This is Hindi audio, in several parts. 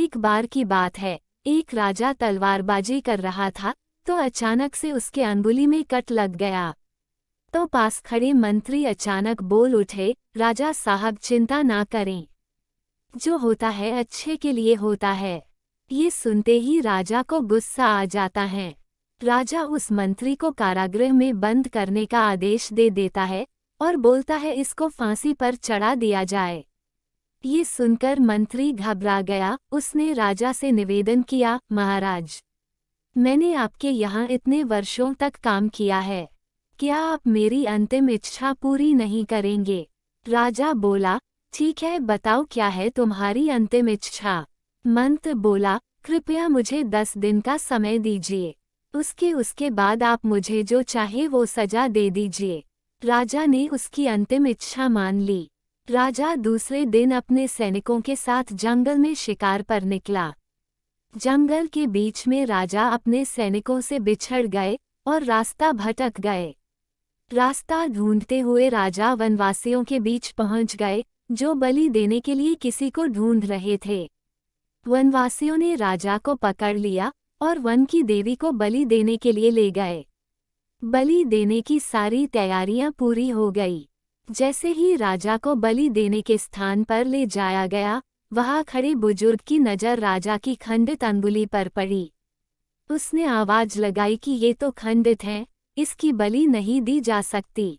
एक बार की बात है, एक राजा तलवारबाजी कर रहा था तो अचानक से उसके अंगुली में कट लग गया। तो पास खड़े मंत्री अचानक बोल उठे, राजा साहब चिंता ना करें, जो होता है अच्छे के लिए होता है। ये सुनते ही राजा को गुस्सा आ जाता है। राजा उस मंत्री को कारागृह में बंद करने का आदेश दे देता है और बोलता है इसको फांसी पर चढ़ा दिया जाए। ये सुनकर मंत्री घबरा गया। उसने राजा से निवेदन किया, महाराज, मैंने आपके यहाँ इतने वर्षों तक काम किया है, क्या आप मेरी अंतिम इच्छा पूरी नहीं करेंगे? राजा बोला, ठीक है, बताओ क्या है तुम्हारी अंतिम इच्छा? मंत्री बोला, कृपया मुझे 10 दिन का समय दीजिए, उसके बाद आप मुझे जो चाहे वो सजा दे दीजिए। राजा ने उसकी अंतिम इच्छा मान ली। राजा दूसरे दिन अपने सैनिकों के साथ जंगल में शिकार पर निकला। जंगल के बीच में राजा अपने सैनिकों से बिछड़ गए और रास्ता भटक गए। रास्ता ढूंढते हुए राजा वनवासियों के बीच पहुंच गए, जो बलि देने के लिए किसी को ढूंढ रहे थे। वनवासियों ने राजा को पकड़ लिया और वन की देवी को बलि देने के लिए ले गए। बलि देने की सारी तैयारियां पूरी हो गई। जैसे ही राजा को बलि देने के स्थान पर ले जाया गया, वहां खड़े बुजुर्ग की नज़र राजा की खंडित अंगुली पर पड़ी। उसने आवाज लगाई कि ये तो खंडित है, इसकी बलि नहीं दी जा सकती।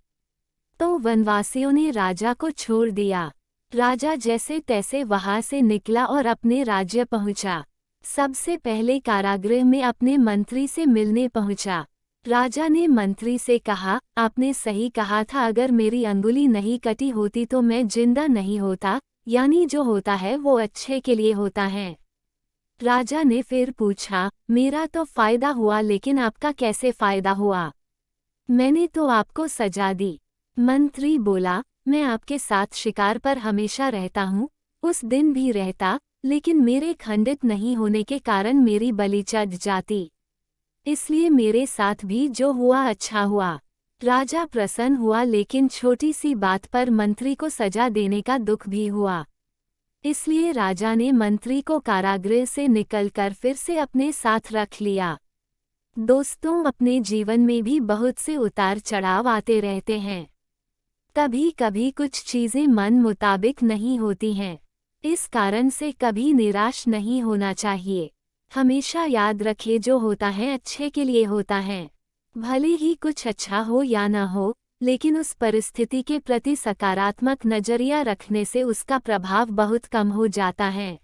तो वनवासियों ने राजा को छोड़ दिया। राजा जैसे तैसे वहां से निकला और अपने राज्य पहुंचा। सबसे पहले कारागृह में अपने मंत्री से मिलने पहुंचा। राजा ने मंत्री से कहा, आपने सही कहा था, अगर मेरी अंगुली नहीं कटी होती तो मैं जिंदा नहीं होता, यानी जो होता है वो अच्छे के लिए होता है। राजा ने फिर पूछा, मेरा तो फायदा हुआ, लेकिन आपका कैसे फायदा हुआ? मैंने तो आपको सजा दी। मंत्री बोला, मैं आपके साथ शिकार पर हमेशा रहता हूँ, उस दिन भी रहता, लेकिन मेरे खंडित नहीं होने के कारण मेरी बलि चढ़ जाती, इसलिए मेरे साथ भी जो हुआ अच्छा हुआ। राजा प्रसन्न हुआ, लेकिन छोटी सी बात पर मंत्री को सजा देने का दुख भी हुआ। इसलिए राजा ने मंत्री को कारागृह से निकलकर फिर से अपने साथ रख लिया। दोस्तों, अपने जीवन में भी बहुत से उतार चढ़ाव आते रहते हैं। कभी कभी कुछ चीजें मन मुताबिक नहीं होती हैं। इस कारण से कभी निराश नहीं होना चाहिए। हमेशा याद रखें, जो होता है अच्छे के लिए होता है। भले ही कुछ अच्छा हो या ना हो, लेकिन उस परिस्थिति के प्रति सकारात्मक नजरिया रखने से उसका प्रभाव बहुत कम हो जाता है।